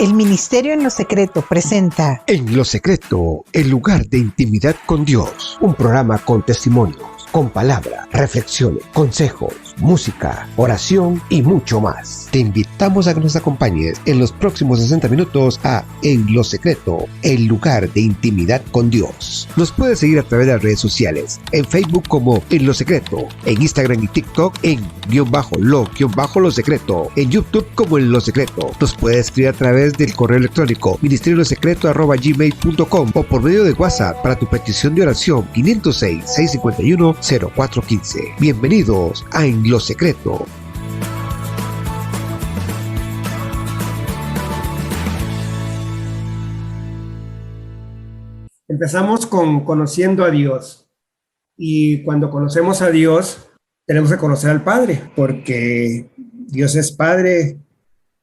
El Ministerio en lo Secreto presenta En lo Secreto, el lugar de intimidad con Dios. Un programa con testimonios, con palabra, reflexiones, consejos, música, oración y mucho más. Te invitamos a que nos acompañes en los próximos 60 minutos a En lo Secreto, el lugar de intimidad con Dios. Nos puedes seguir a través de las redes sociales, en Facebook como En lo Secreto, en Instagram y TikTok en _lo secreto, en YouTube como En lo Secreto. Nos puedes escribir a través del correo electrónico ministeriolosecreto@gmail.com o por medio de WhatsApp para tu petición de oración 506-651-0415. Bienvenidos a En lo Secreto. Empezamos con conociendo a Dios, y cuando conocemos a Dios tenemos que conocer al Padre, porque Dios es Padre,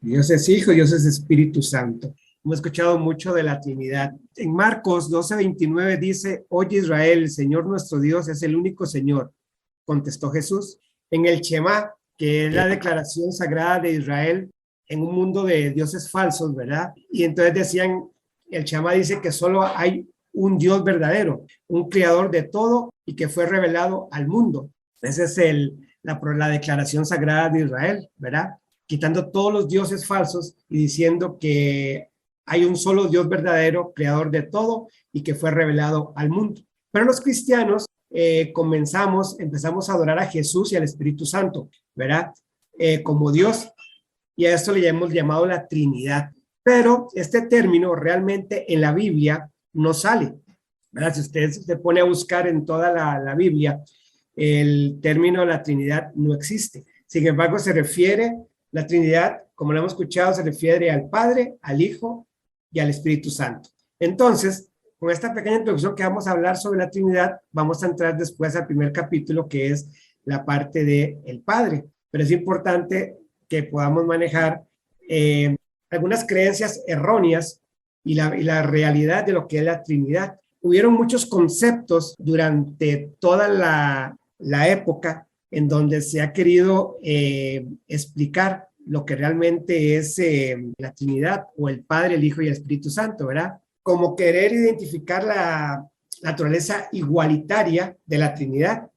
Dios es Hijo, Dios es Espíritu Santo. Hemos escuchado mucho de la Trinidad. En Marcos 12:29 dice: Oye Israel, el Señor nuestro Dios es el único Señor, contestó Jesús. En el Shema, que es la declaración sagrada de Israel en un mundo de dioses falsos, ¿verdad? Y entonces decían, el Shema dice que solo hay un Dios verdadero, un creador de todo y que fue revelado al mundo. Esa es la declaración sagrada de Israel, ¿verdad? Quitando todos los dioses falsos y diciendo que hay un solo Dios verdadero, creador de todo y que fue revelado al mundo. Pero los cristianos empezamos a adorar a Jesús y al Espíritu Santo, ¿verdad? Como Dios, y a esto le hemos llamado la Trinidad. Pero este término realmente en la Biblia no sale, ¿verdad? Si usted se pone a buscar en toda la Biblia, el término de la Trinidad no existe. Sin embargo, la Trinidad, como lo hemos escuchado, se refiere al Padre, al Hijo y al Espíritu Santo. Entonces, con esta pequeña introducción que vamos a hablar sobre la Trinidad, vamos a entrar después al primer capítulo, que es la parte del Padre. Pero es importante que podamos manejar algunas creencias erróneas y la realidad de lo que es la Trinidad. Hubieron muchos conceptos durante toda la época en donde se ha querido explicar lo que realmente es la Trinidad, o el Padre, el Hijo y el Espíritu Santo, ¿verdad? Como querer identificar la naturaleza igualitaria de la Trinidad.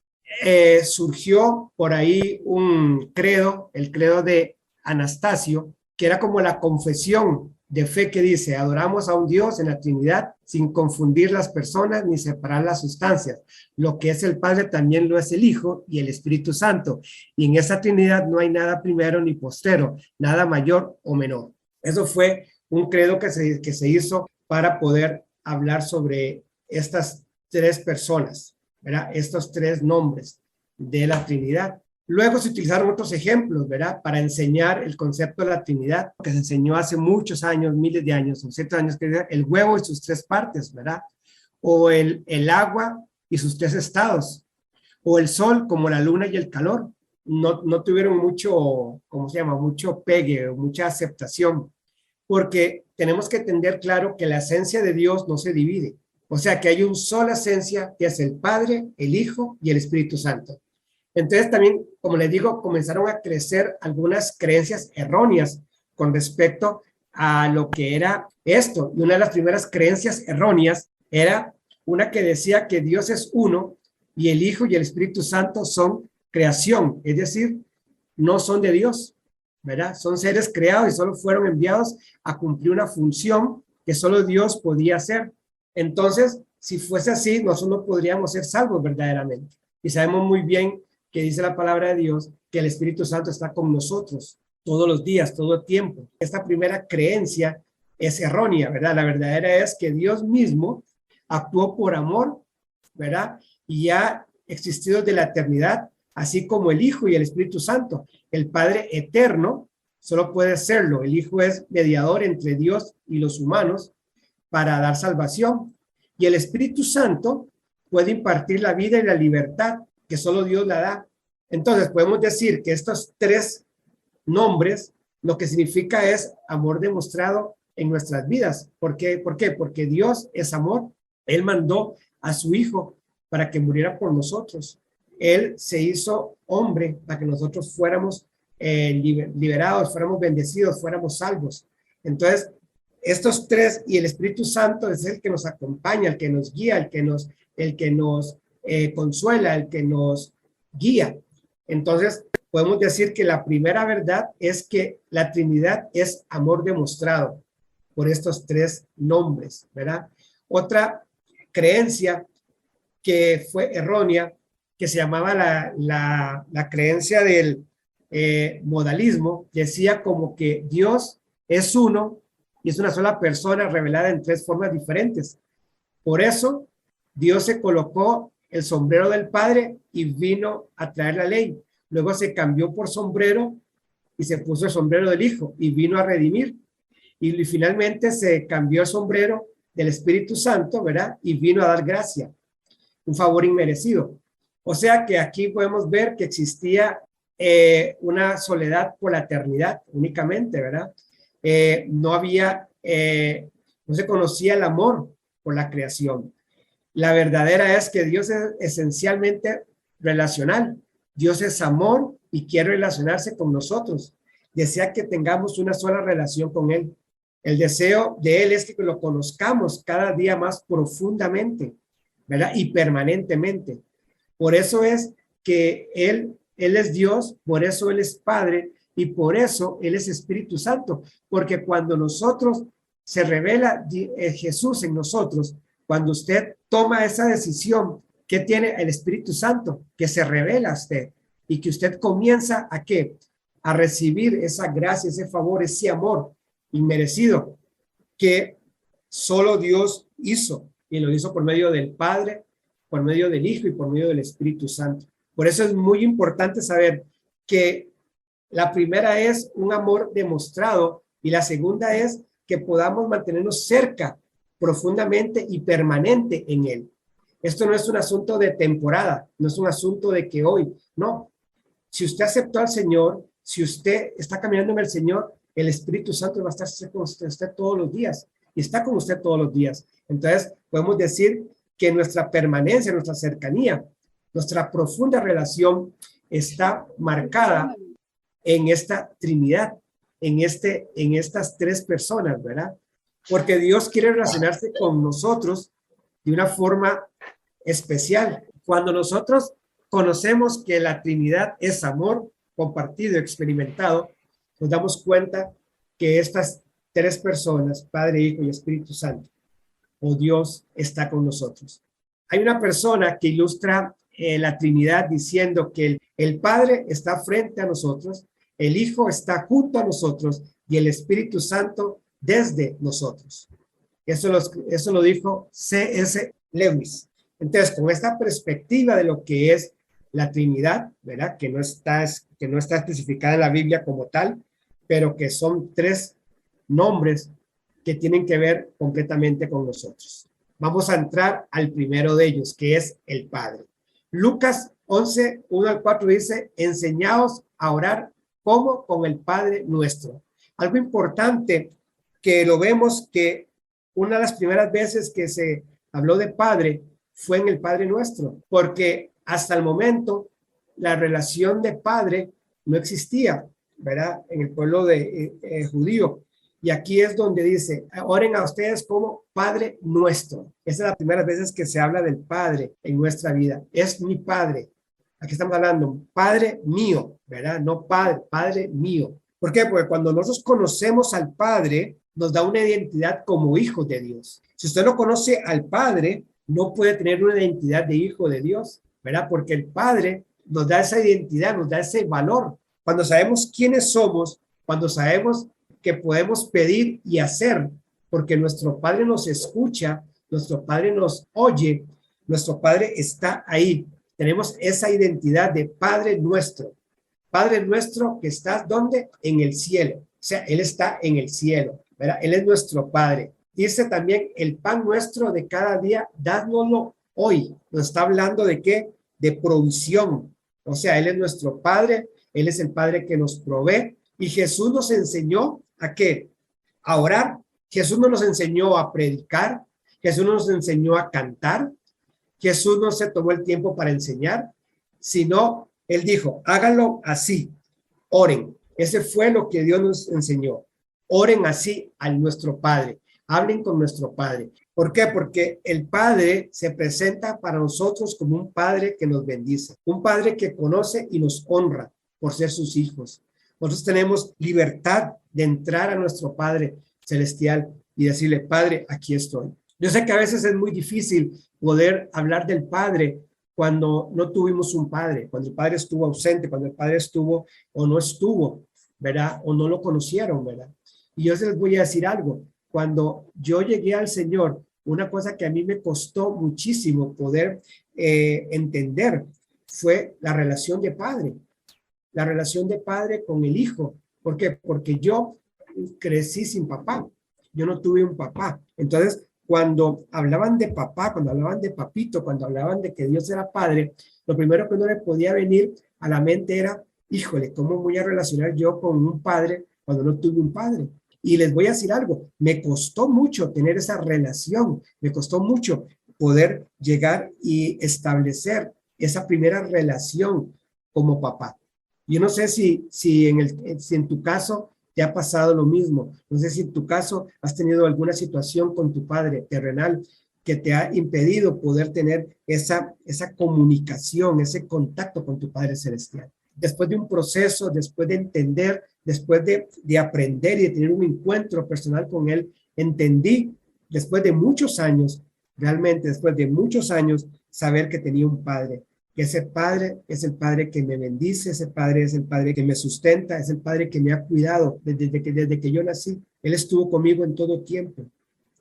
Surgió por ahí un credo, el credo de Anastasio, que era como la confesión de fe que dice: adoramos a un Dios en la Trinidad sin confundir las personas ni separar las sustancias. Lo que es el Padre también lo es el Hijo y el Espíritu Santo. Y en esa Trinidad no hay nada primero ni postero, nada mayor o menor. Eso fue un credo que se hizo para poder hablar sobre estas tres personas, ¿verdad? Estos tres nombres de la Trinidad. Luego se utilizaron otros ejemplos, ¿verdad? Para enseñar el concepto de la Trinidad, que se enseñó hace muchos años, miles de años, o cientos de años, que era el huevo y sus tres partes, ¿verdad? O el agua y sus tres estados, o el sol como la luna y el calor. No tuvieron mucho, ¿cómo se llama? Mucho pegue, mucha aceptación, porque tenemos que entender claro que la esencia de Dios no se divide. O sea, que hay una sola esencia, que es el Padre, el Hijo y el Espíritu Santo. Entonces también, como les digo, comenzaron a crecer algunas creencias erróneas con respecto a lo que era esto. Y una de las primeras creencias erróneas era una que decía que Dios es uno y el Hijo y el Espíritu Santo son creación, es decir, no son de Dios, ¿verdad? Son seres creados y solo fueron enviados a cumplir una función que solo Dios podía hacer. Entonces, si fuese así, nosotros no podríamos ser salvos verdaderamente. Y sabemos muy bien que dice la palabra de Dios que el Espíritu Santo está con nosotros todos los días, todo el tiempo. Esta primera creencia es errónea, ¿verdad? La verdadera es que Dios mismo actuó por amor, ¿verdad? Y ha existido desde la eternidad, así como el Hijo y el Espíritu Santo. El Padre eterno solo puede serlo. El Hijo es mediador entre Dios y los humanos para dar salvación. Y el Espíritu Santo puede impartir la vida y la libertad que solo Dios la da. Entonces podemos decir que estos tres nombres lo que significa es amor demostrado en nuestras vidas. ¿Por qué? ¿Por qué? Porque Dios es amor. Él mandó a su Hijo para que muriera por nosotros. Él se hizo hombre para que nosotros fuéramos liberados, fuéramos bendecidos, fuéramos salvos. Entonces, estos tres y el Espíritu Santo es el que nos acompaña, el que nos guía, el que nos consuela, el que nos guía. Entonces, podemos decir que la primera verdad es que la Trinidad es amor demostrado por estos tres nombres, ¿verdad? Otra creencia que fue errónea, que se llamaba la creencia del modalismo, decía como que Dios es uno y es una sola persona revelada en tres formas diferentes. Por eso, Dios se colocó el sombrero del Padre y vino a traer la ley. Luego se cambió por sombrero y se puso el sombrero del Hijo y vino a redimir. Y finalmente se cambió el sombrero del Espíritu Santo, ¿verdad? Y vino a dar gracia, un favor inmerecido. O sea que aquí podemos ver que existía una soledad por la eternidad únicamente, ¿verdad? No se conocía el amor por la creación. La verdadera es que Dios es esencialmente relacional. Dios es amor y quiere relacionarse con nosotros. Desea que tengamos una sola relación con Él. El deseo de Él es que lo conozcamos cada día más profundamente, ¿verdad? Y permanentemente. Por eso es que Él es Dios, por eso Él es Padre y por eso Él es Espíritu Santo. Porque cuando nosotros se revela Jesús en nosotros, cuando usted toma esa decisión, ¿qué tiene el Espíritu Santo? Que se revela a usted y que usted comienza ¿a qué? A recibir esa gracia, ese favor, ese amor inmerecido que solo Dios hizo y lo hizo por medio del Padre, por medio del Hijo y por medio del Espíritu Santo. Por eso es muy importante saber que la primera es un amor demostrado y la segunda es que podamos mantenernos cerca profundamente y permanente en Él. Esto no es un asunto de temporada, no es un asunto de que hoy, no. Si usted aceptó al Señor, si usted está caminando en el Señor, el Espíritu Santo va a estar con usted todos los días y está con usted todos los días. Entonces, podemos decir que nuestra permanencia, nuestra cercanía, nuestra profunda relación está marcada en esta Trinidad, en estas tres personas, ¿verdad? Porque Dios quiere relacionarse con nosotros de una forma especial. Cuando nosotros conocemos que la Trinidad es amor compartido, experimentado, nos damos cuenta que estas tres personas, Padre, Hijo y Espíritu Santo, o Dios, está con nosotros. Hay una persona que ilustra la Trinidad diciendo que el Padre está frente a nosotros, el Hijo está junto a nosotros y el Espíritu Santo desde nosotros. Eso lo dijo C.S. Lewis. Entonces, con esta perspectiva de lo que es la Trinidad, ¿verdad? Que no está especificada en la Biblia como tal, pero que son tres nombres que tienen que ver completamente con nosotros. Vamos a entrar al primero de ellos, que es el Padre. Lucas 11, 1 al 4 dice, enseñaos a orar como con el Padre nuestro. Algo importante que lo vemos que una de las primeras veces que se habló de Padre fue en el Padre Nuestro, porque hasta el momento la relación de Padre no existía, ¿verdad? En el pueblo judío. Y aquí es donde dice, oren a ustedes como Padre Nuestro. Esa es la primera vez que se habla del Padre en nuestra vida. Es mi Padre. Aquí estamos hablando, Padre mío, ¿verdad? No Padre, Padre mío. ¿Por qué? Porque cuando nosotros conocemos al Padre, nos da una identidad como hijos de Dios. Si usted no conoce al Padre, no puede tener una identidad de hijo de Dios, ¿verdad? Porque el Padre nos da esa identidad, nos da ese valor. Cuando sabemos quiénes somos, cuando sabemos que podemos pedir y hacer, porque nuestro Padre nos escucha, nuestro Padre nos oye, nuestro Padre está ahí. Tenemos esa identidad de Padre nuestro. Padre nuestro que está, ¿dónde? En el cielo. O sea, Él está en el cielo, ¿verdad? Él es nuestro Padre. Dice también, el pan nuestro de cada día, dádnoslo hoy. Nos está hablando de qué? De provisión. O sea, Él es nuestro Padre, Él es el Padre que nos provee. Y Jesús nos enseñó ¿a qué? A orar. Jesús no nos enseñó a predicar. Jesús no nos enseñó a cantar. Jesús no se tomó el tiempo para enseñar, sino Él dijo, háganlo así, oren. Ese fue lo que Dios nos enseñó. Oren así a nuestro Padre. Hablen con nuestro Padre. ¿Por qué? Porque el Padre se presenta para nosotros como un Padre que nos bendice, un Padre que conoce y nos honra por ser sus hijos. Nosotros tenemos libertad de entrar a nuestro Padre celestial y decirle, Padre, aquí estoy. Yo sé que a veces es muy difícil poder hablar del Padre cuando no tuvimos un Padre, cuando el Padre estuvo ausente, cuando el Padre estuvo o no estuvo, ¿verdad? O no lo conocieron, ¿verdad? Y yo les voy a decir algo. Cuando yo llegué al Señor, una cosa que a mí me costó muchísimo poder entender fue la relación de padre con el hijo. ¿Por qué? Porque yo crecí sin papá, yo no tuve un papá. Entonces, cuando hablaban de papá, cuando hablaban de papito, cuando hablaban de que Dios era padre, lo primero que uno le podía venir a la mente era, híjole, ¿cómo voy a relacionar yo con un padre cuando no tuve un padre? Y les voy a decir algo, me costó mucho tener esa relación, me costó mucho poder llegar y establecer esa primera relación como papá. Yo no sé si en tu caso te ha pasado lo mismo, no sé si en tu caso has tenido alguna situación con tu padre terrenal que te ha impedido poder tener esa comunicación, ese contacto con tu Padre Celestial. Después de un proceso, después de entender, después de aprender y de tener un encuentro personal con Él, entendí, después de muchos años, realmente después de muchos años, saber que tenía un Padre, que ese Padre es el Padre que me bendice, ese Padre es el Padre que me sustenta, es el Padre que me ha cuidado desde que yo nací. Él estuvo conmigo en todo tiempo.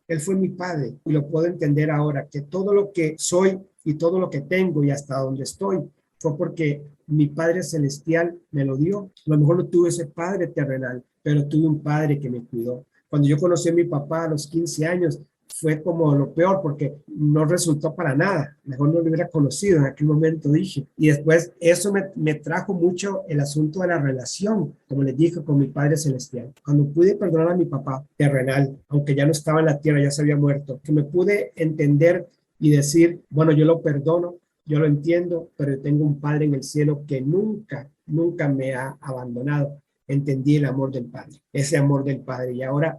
Él fue mi Padre y lo puedo entender ahora, que todo lo que soy y todo lo que tengo y hasta donde estoy fue porque mi Padre Celestial me lo dio. A lo mejor no tuve ese Padre terrenal, pero tuve un Padre que me cuidó. Cuando yo conocí a mi papá a los 15 años, fue como lo peor porque no resultó para nada. Mejor no lo hubiera conocido en aquel momento, dije. Y después eso me trajo mucho el asunto de la relación, como les dije, con mi Padre Celestial. Cuando pude perdonar a mi papá terrenal, aunque ya no estaba en la tierra, ya se había muerto, que me pude entender y decir, bueno, yo lo perdono, yo lo entiendo, pero tengo un Padre en el cielo que nunca, nunca me ha abandonado. Entendí el amor del Padre, ese amor del Padre. Y ahora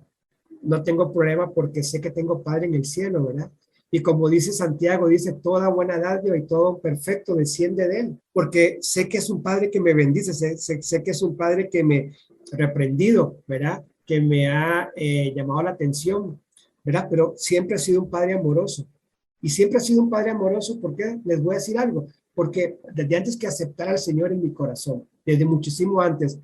no tengo problema porque sé que tengo Padre en el cielo, ¿verdad? Y como dice Santiago, dice, toda buena dádiva y todo perfecto desciende de Él, porque sé que es un Padre que me bendice, sé que es un Padre que me ha reprendido, ¿verdad? Que me ha llamado la atención, ¿verdad? Pero siempre ha sido un Padre amoroso. Y siempre ha sido un Padre amoroso, ¿por qué? Les voy a decir algo, porque desde antes que aceptara al Señor en mi corazón, desde muchísimo antes,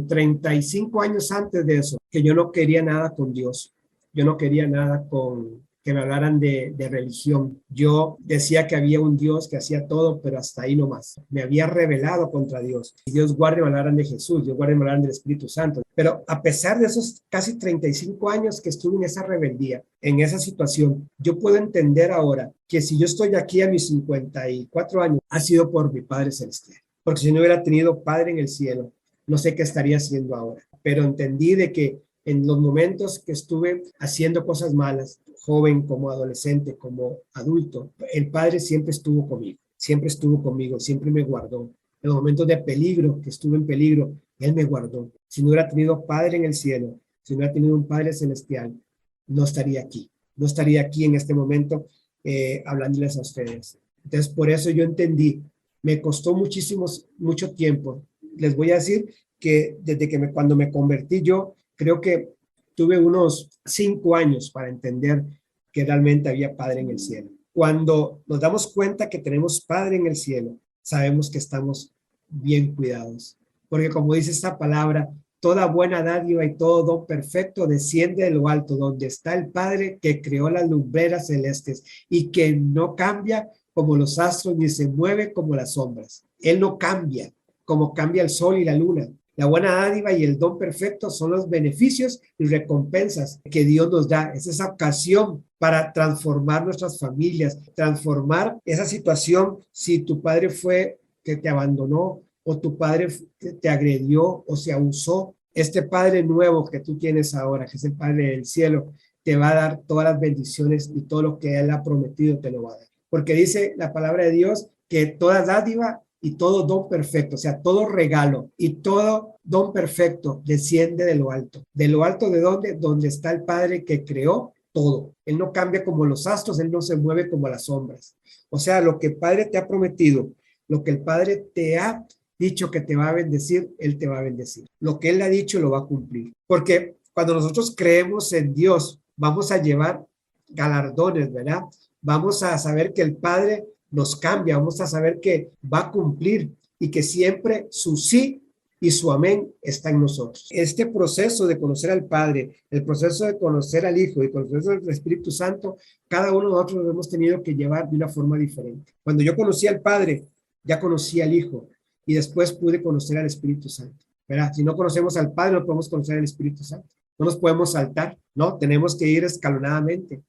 35 años antes de eso, que yo no quería nada con Dios. Yo no quería nada con que me hablaran de religión. Yo decía que había un Dios que hacía todo, pero hasta ahí nomás. Me había rebelado contra Dios. Y Dios guarde me hablaran de Jesús, Dios guarde me hablaran del Espíritu Santo. Pero a pesar de esos casi 35 años que estuve en esa rebeldía, en esa situación, yo puedo entender ahora que si yo estoy aquí a mis 54 años, ha sido por mi Padre Celestial. Porque si no hubiera tenido Padre en el cielo, no sé qué estaría haciendo ahora. Pero entendí de que en los momentos que estuve haciendo cosas malas, joven como adolescente, como adulto, el Padre siempre estuvo conmigo, siempre me guardó. En los momentos de peligro, que estuve en peligro, Él me guardó. Si no hubiera tenido Padre en el cielo, si no hubiera tenido un Padre celestial, no estaría aquí en este momento hablándoles a ustedes. Entonces, por eso yo entendí, me costó mucho tiempo. Les voy a decir que desde que cuando me convertí yo, creo que tuve unos 5 años para entender que realmente había Padre en el cielo. Cuando nos damos cuenta que tenemos Padre en el cielo, sabemos que estamos bien cuidados. Porque como dice esta palabra, toda buena dádiva y todo don perfecto desciende de lo alto, donde está el Padre que creó las lumbreras celestes y que no cambia como los astros ni se mueve como las sombras. Él no cambia como cambia el sol y la luna. La buena dádiva y el don perfecto son los beneficios y recompensas que Dios nos da. Es esa ocasión para transformar nuestras familias, transformar esa situación. Si tu padre fue que te abandonó o tu padre te agredió o se abusó, este Padre nuevo que tú tienes ahora, que es el Padre del cielo, te va a dar todas las bendiciones y todo lo que Él ha prometido te lo va a dar. Porque dice la palabra de Dios que toda dádiva y todo don perfecto, o sea, todo regalo y todo don perfecto desciende de lo alto. ¿De lo alto de dónde? Donde está el Padre que creó todo. Él no cambia como los astros, Él no se mueve como las sombras. O sea, lo que el Padre te ha prometido, lo que el Padre te ha dicho que te va a bendecir, Él te va a bendecir. Lo que Él ha dicho lo va a cumplir. Porque cuando nosotros creemos en Dios, vamos a llevar galardones, ¿verdad? Vamos a saber que el Padre nos cambia, vamos a saber que va a cumplir y que siempre su sí y su amén está en nosotros. Este proceso de conocer al Padre, el proceso de conocer al Hijo y el proceso del Espíritu Santo, cada uno de nosotros lo hemos tenido que llevar de una forma diferente. Cuando yo conocí al Padre, ya conocí al Hijo y después pude conocer al Espíritu Santo. ¿Verdad? Si no conocemos al Padre, no podemos conocer al Espíritu Santo. No nos podemos saltar, ¿no? Tenemos que ir escalonadamente.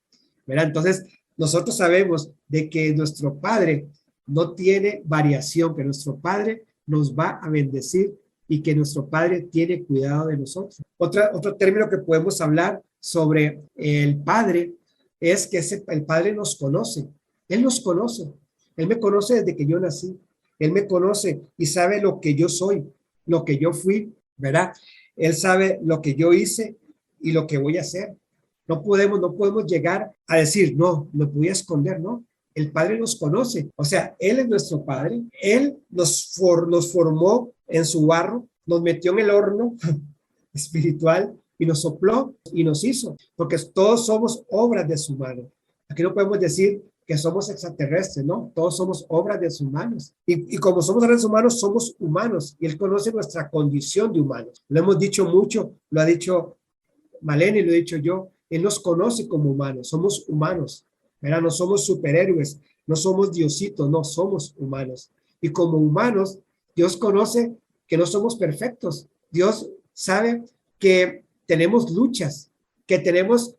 ¿Verdad? Entonces, nosotros sabemos de que nuestro Padre no tiene variación, que nuestro Padre nos va a bendecir y que nuestro Padre tiene cuidado de nosotros. Otro término que podemos hablar sobre el Padre es que el Padre nos conoce. Él nos conoce. Él me conoce desde que yo nací. Él me conoce y sabe lo que yo soy, lo que yo fui, ¿verdad? Él sabe lo que yo hice y lo que voy a hacer. No podemos llegar a decir, no, me voy a esconder, no. El Padre nos conoce, o sea, Él es nuestro Padre, Él nos formó en su barro, nos metió en el horno espiritual y nos sopló y nos hizo, porque todos somos obras de su mano. Aquí no podemos decir que somos extraterrestres, ¿no? Todos somos obras de sus manos. Y como somos obras de sus manos, somos humanos, y Él conoce nuestra condición de humanos. Lo hemos dicho mucho, lo ha dicho Malene, lo he dicho yo, Él nos conoce como humanos, somos humanos, ¿verdad? No somos superhéroes, no somos diositos, no, somos humanos. Y como humanos, Dios conoce que no somos perfectos. Dios sabe que tenemos luchas, que tenemos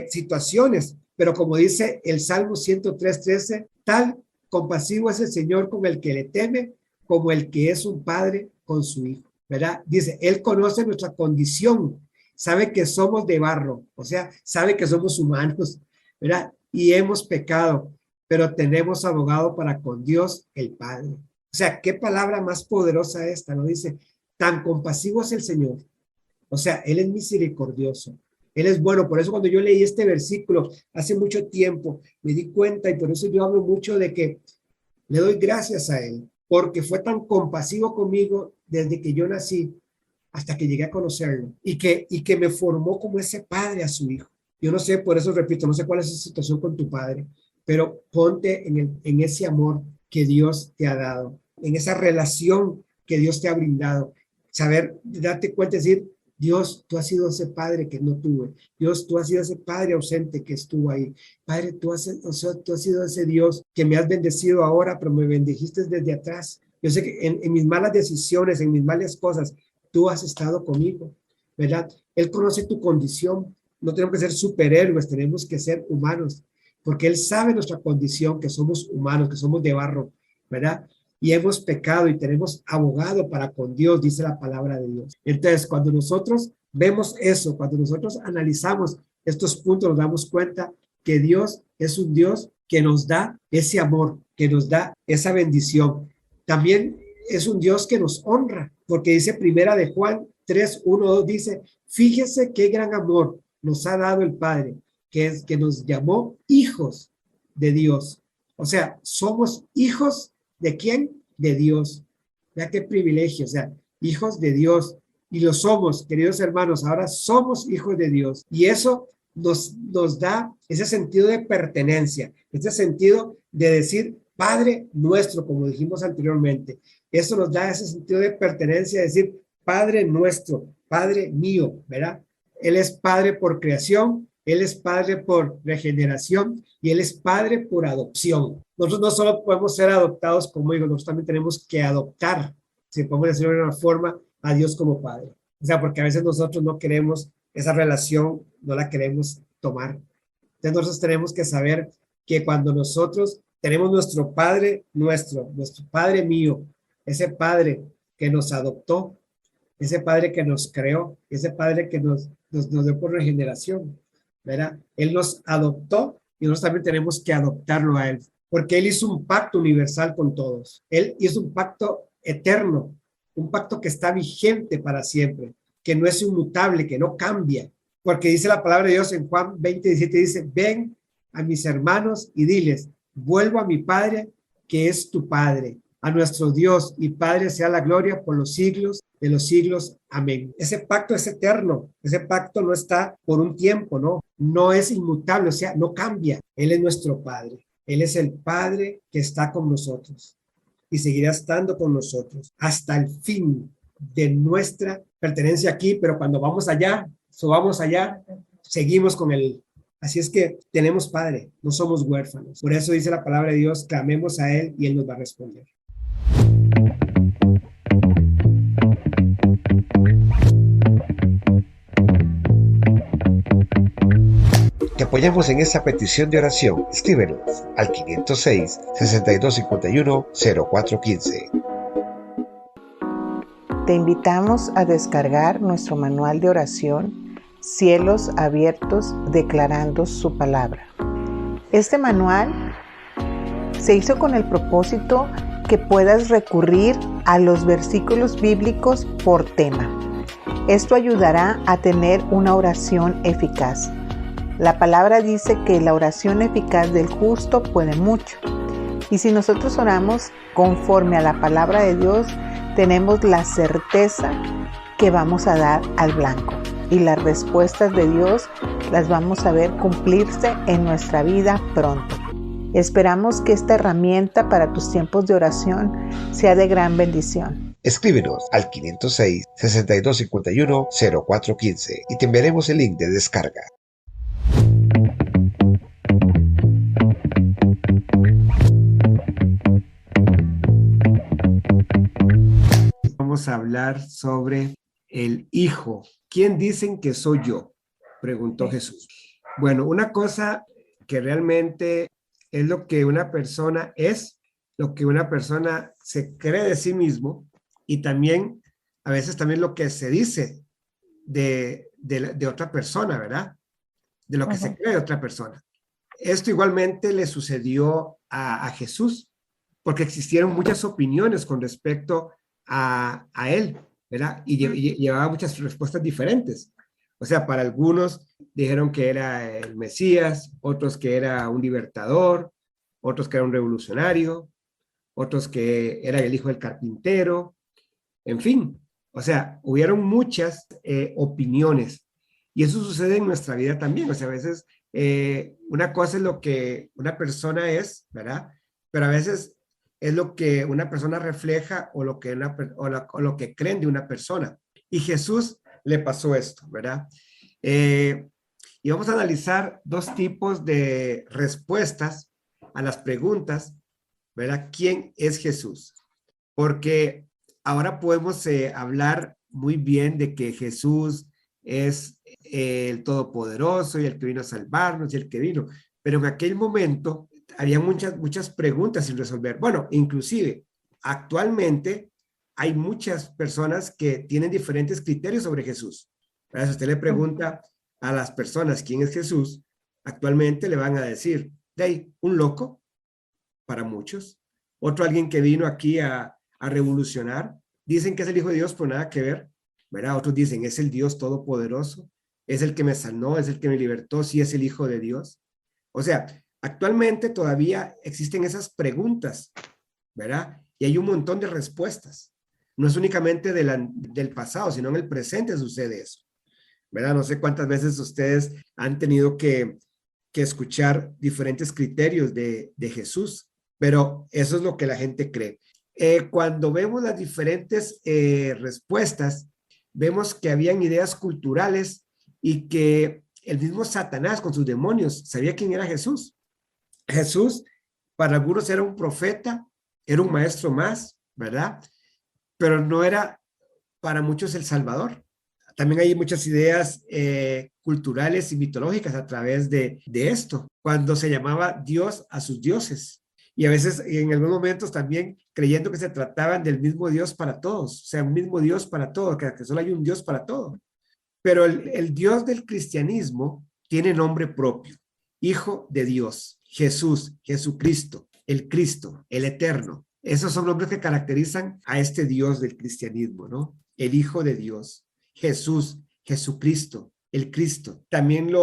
situaciones, pero como dice el Salmo 103:13, tal compasivo es el Señor con el que le teme, como el que es un padre con su hijo, ¿verdad? Dice, Él conoce nuestra condición, sabe que somos de barro, o sea, sabe que somos humanos, ¿verdad? Y hemos pecado, pero tenemos abogado para con Dios el Padre. O sea, qué palabra más poderosa esta, ¿no? Dice, tan compasivo es el Señor. O sea, Él es misericordioso. Él es bueno. Por eso cuando yo leí este versículo hace mucho tiempo, me di cuenta y por eso yo hablo mucho de que le doy gracias a Él, porque fue tan compasivo conmigo desde que yo nací hasta que llegué a conocerlo y que me formó como ese padre a su hijo. Yo no sé, por eso repito, no sé cuál es la situación con tu padre, pero ponte en ese amor que Dios te ha dado, en esa relación que Dios te ha brindado. Saber, darte cuenta, decir, Dios, tú has sido ese padre que no tuve. Dios, tú has sido ese padre ausente que estuvo ahí. Padre, tú has sido ese Dios que me has bendecido ahora, pero me bendijiste desde atrás. Yo sé que en mis malas decisiones, en mis malas cosas, tú has estado conmigo, ¿verdad? Él conoce tu condición. No tenemos que ser superhéroes, tenemos que ser humanos, porque Él sabe nuestra condición, que somos humanos, que somos de barro, ¿verdad? Y hemos pecado y tenemos abogado para con Dios, dice la palabra de Dios. Entonces, cuando nosotros vemos eso, cuando nosotros analizamos estos puntos, nos damos cuenta que Dios es un Dios que nos da ese amor, que nos da esa bendición. También es un Dios que nos honra, porque dice primera de Juan 3:1-2, dice, fíjese qué gran amor nos ha dado el Padre, que nos llamó hijos de Dios. O sea, somos hijos ¿de quién? De Dios. Vea qué privilegio, o sea, hijos de Dios. Y lo somos, queridos hermanos, ahora somos hijos de Dios. Y eso nos da ese sentido de pertenencia, ese sentido de decir, Padre nuestro, como dijimos anteriormente. Eso nos da ese sentido de pertenencia, de decir, Padre nuestro, Padre mío, ¿verdad? Él es Padre por creación, Él es Padre por regeneración y Él es Padre por adopción. Nosotros no solo podemos ser adoptados como hijos, nosotros también tenemos que adoptar, si podemos decirlo de una forma, a Dios como Padre. O sea, porque a veces nosotros no queremos esa relación, no la queremos tomar. Entonces nosotros tenemos que saber que cuando nosotros tenemos nuestro Padre nuestro Padre mío, ese Padre que nos adoptó, ese Padre que nos creó, ese Padre que nos dio por regeneración, ¿verdad? Él nos adoptó y nosotros también tenemos que adoptarlo a Él. porque Él hizo un pacto universal con todos. Él hizo un pacto eterno, un pacto que está vigente para siempre, que no es inmutable, que no cambia. Porque dice la palabra de Dios en Juan 20:17, dice, ven a mis hermanos y diles, vuelvo a mi Padre, que es tu Padre, a nuestro Dios y Padre sea la gloria por los siglos de los siglos. Amén. Ese pacto es eterno, ese pacto no está por un tiempo, no es inmutable, o sea, no cambia. Él es nuestro Padre, Él es el Padre que está con nosotros y seguirá estando con nosotros hasta el fin de nuestra pertenencia aquí, pero cuando vamos allá, seguimos con Él. Así es que tenemos Padre, no somos huérfanos. Por eso dice la palabra de Dios, clamemos a Él y Él nos va a responder. Te apoyamos en esta petición de oración. Escríbenos al 506-6251-0415. Te invitamos a descargar nuestro manual de oración, Cielos Abiertos Declarando su Palabra. Este manual se hizo con el propósito que puedas recurrir a los versículos bíblicos por tema. Esto ayudará a tener una oración eficaz. La palabra dice que la oración eficaz del justo puede mucho. Y si nosotros oramos conforme a la palabra de Dios, tenemos la certeza que vamos a dar al blanco. Y las respuestas de Dios las vamos a ver cumplirse en nuestra vida pronto. Esperamos que esta herramienta para tus tiempos de oración sea de gran bendición. Escríbenos al 506-6251-0415 y te enviaremos el link de descarga. Vamos a hablar sobre el Hijo. ¿Quién dicen que soy yo?, preguntó Jesús. Bueno, una cosa que realmente es lo que una persona es, lo que una persona se cree de sí mismo y también, a veces también lo que se dice de otra persona, ¿verdad? De lo que se cree de otra persona. Esto igualmente le sucedió a Jesús, porque existieron muchas opiniones con respecto a él, ¿verdad? Y llevaba muchas respuestas diferentes. O sea, para algunos dijeron que era el Mesías, otros que era un libertador, otros que era un revolucionario, otros que era el hijo del carpintero, en fin. O sea, hubieron muchas opiniones. Y eso sucede en nuestra vida también. O sea, a veces una cosa es lo que una persona es, ¿verdad? Pero a veces es lo que una persona refleja o lo que, lo que creen de una persona. Y Jesús le pasó esto, ¿verdad? Y vamos a analizar dos tipos de respuestas a las preguntas, ¿verdad? ¿Quién es Jesús? Porque ahora podemos hablar muy bien de que Jesús es el Todopoderoso y el que vino a salvarnos y el que vino. Pero en aquel momento había muchas preguntas sin resolver. Bueno, inclusive actualmente hay muchas personas que tienen diferentes criterios sobre Jesús. Si usted le pregunta a las personas quién es Jesús, actualmente le van a decir, un loco, para muchos. Otro, alguien que vino aquí a revolucionar. Dicen que es el Hijo de Dios, pero nada que ver, ¿verdad? Otros dicen, es el Dios Todopoderoso, es el que me sanó, es el que me libertó, sí es el Hijo de Dios. O sea, actualmente todavía existen esas preguntas, ¿verdad? Y hay un montón de respuestas. No es únicamente del pasado, sino en el presente sucede eso, ¿verdad? No sé cuántas veces ustedes han tenido que escuchar diferentes criterios de Jesús, pero eso es lo que la gente cree. Cuando vemos las diferentes respuestas, vemos que habían ideas culturales y que el mismo Satanás con sus demonios sabía quién era Jesús. Jesús, para algunos era un profeta, era un maestro más, ¿verdad? Pero no era para muchos el Salvador. También hay muchas ideas culturales y mitológicas a través de esto, cuando se llamaba Dios a sus dioses. Y a veces, en algunos momentos también, creyendo que se trataban del mismo Dios para todos, o sea, un mismo Dios para todos, que solo hay un Dios para todo. Pero el Dios del cristianismo tiene nombre propio, Hijo de Dios, Jesús, Jesucristo. el Cristo, el Eterno. Esos son nombres que caracterizan a este Dios del cristianismo, ¿no? El Hijo de Dios, Jesús, Jesucristo, el Cristo. También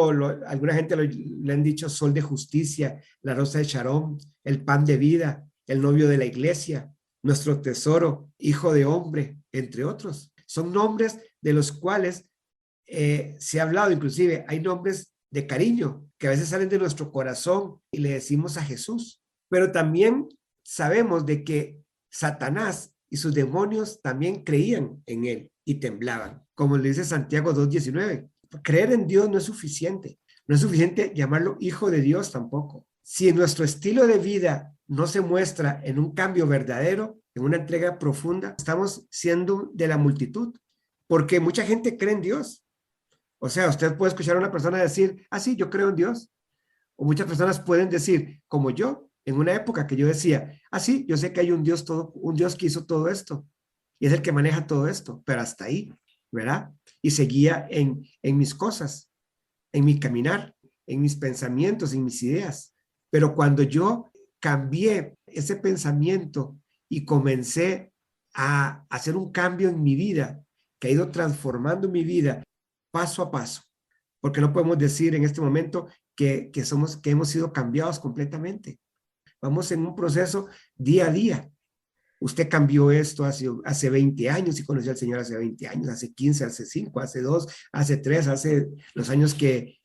alguna gente le han dicho Sol de Justicia, la Rosa de Sharon, el Pan de Vida, el Novio de la Iglesia, nuestro Tesoro, Hijo de Hombre, entre otros. Son nombres de los cuales se ha hablado, inclusive hay nombres de cariño que a veces salen de nuestro corazón y le decimos a Jesús. Pero también sabemos de que Satanás y sus demonios también creían en él y temblaban, como le dice Santiago 2:19. Creer en Dios no es suficiente. No es suficiente llamarlo hijo de Dios tampoco. Si nuestro estilo de vida no se muestra en un cambio verdadero, en una entrega profunda, estamos siendo de la multitud, porque mucha gente cree en Dios. O sea, usted puede escuchar a una persona decir, sí, yo creo en Dios. O muchas personas pueden decir, como yo, en una época que yo decía, sí, yo sé que hay un Dios que hizo todo esto y es el que maneja todo esto, pero hasta ahí, ¿verdad? Y seguía en mis cosas, en mi caminar, en mis pensamientos, en mis ideas. Pero cuando yo cambié ese pensamiento y comencé a hacer un cambio en mi vida, que ha ido transformando mi vida paso a paso, porque no podemos decir en este momento que hemos sido cambiados completamente. Vamos en un proceso día a día. Usted cambió esto hace 20 años y conoció al Señor hace 20 años, hace 15, hace 5, hace 2, hace 3, hace los años que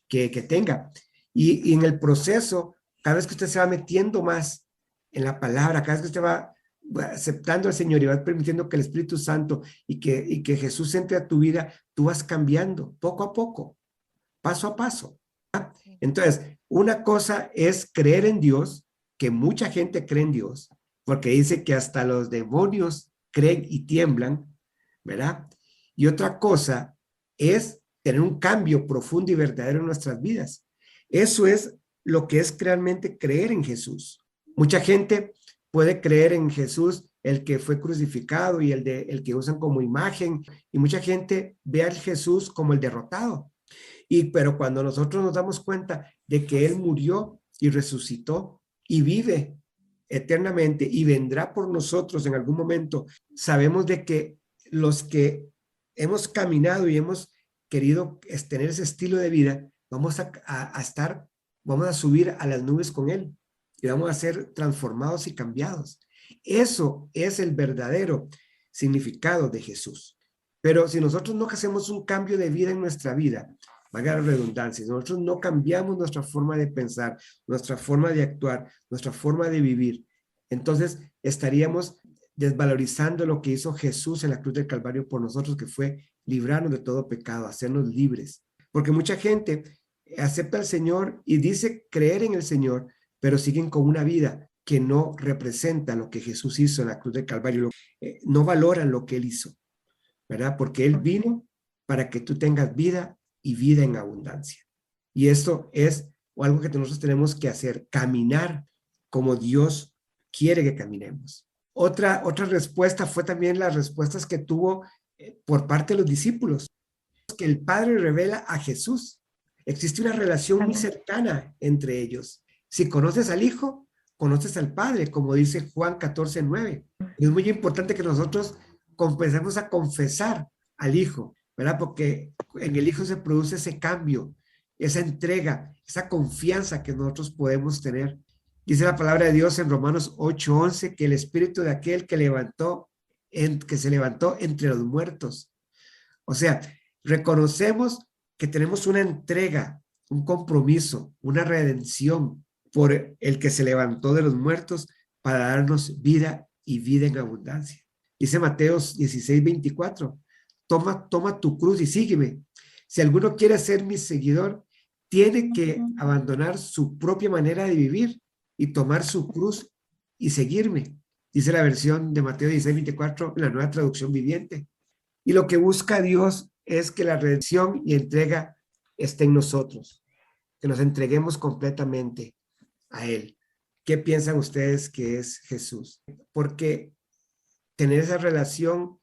tenga. Y en el proceso, cada vez que usted se va metiendo más en la palabra, cada vez que usted va aceptando al Señor y va permitiendo que el Espíritu Santo y que Jesús entre a tu vida, tú vas cambiando poco a poco, paso a paso. Entonces, una cosa es creer en Dios, que mucha gente cree en Dios, porque dice que hasta los demonios creen y tiemblan, ¿verdad? Y otra cosa es tener un cambio profundo y verdadero en nuestras vidas. Eso es lo que es realmente creer en Jesús. Mucha gente puede creer en Jesús, el que fue crucificado y el que usan como imagen, y mucha gente ve al Jesús como el derrotado. Pero cuando nosotros nos damos cuenta de que Él murió y resucitó y vive eternamente y vendrá por nosotros en algún momento, sabemos de que los que hemos caminado y hemos querido tener ese estilo de vida, vamos a subir a las nubes con Él y vamos a ser transformados y cambiados. Eso es el verdadero significado de Jesús. Pero si nosotros no hacemos un cambio de vida en nuestra vida, valga la redundancia, si nosotros no cambiamos nuestra forma de pensar, nuestra forma de actuar, nuestra forma de vivir, entonces estaríamos desvalorizando lo que hizo Jesús en la cruz del Calvario por nosotros, que fue librarnos de todo pecado, hacernos libres. Porque mucha gente acepta al Señor y dice creer en el Señor, pero siguen con una vida que no representa lo que Jesús hizo en la cruz del Calvario. No valoran lo que Él hizo, ¿verdad? Porque Él vino para que tú tengas vida y vida en abundancia. Y esto es algo que nosotros tenemos que hacer, caminar como Dios quiere que caminemos. Otra respuesta fue también las respuestas que tuvo por parte de los discípulos, que el Padre revela a Jesús. Existe una relación muy cercana entre ellos. Si conoces al Hijo, conoces al Padre, como dice Juan 14:9. Es muy importante que nosotros comencemos a confesar al Hijo, ¿verdad? Porque en el Hijo se produce ese cambio, esa entrega, esa confianza que nosotros podemos tener. Dice la palabra de Dios en Romanos 8:11 que el espíritu de aquel que se levantó entre los muertos. O sea, reconocemos que tenemos una entrega, un compromiso, una redención por el que se levantó de los muertos para darnos vida y vida en abundancia. Dice Mateo 16:24, toma tu cruz y sígueme. Si alguno quiere ser mi seguidor, tiene que abandonar su propia manera de vivir y tomar su cruz y seguirme. Dice la versión de Mateo 16:24, la Nueva Traducción Viviente. Y lo que busca Dios es que la redención y entrega esté en nosotros, que nos entreguemos completamente a Él. ¿Qué piensan ustedes que es Jesús? Porque tener esa relación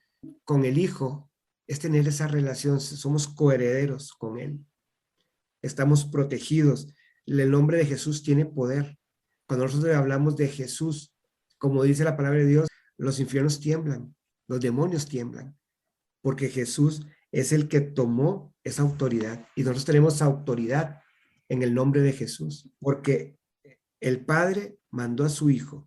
con el Hijo es tener esa relación, somos coherederos con Él. Estamos protegidos. El nombre de Jesús tiene poder. Cuando nosotros hablamos de Jesús, como dice la palabra de Dios, los infiernos tiemblan, los demonios tiemblan, porque Jesús es el que tomó esa autoridad y nosotros tenemos autoridad en el nombre de Jesús, porque el Padre mandó a su Hijo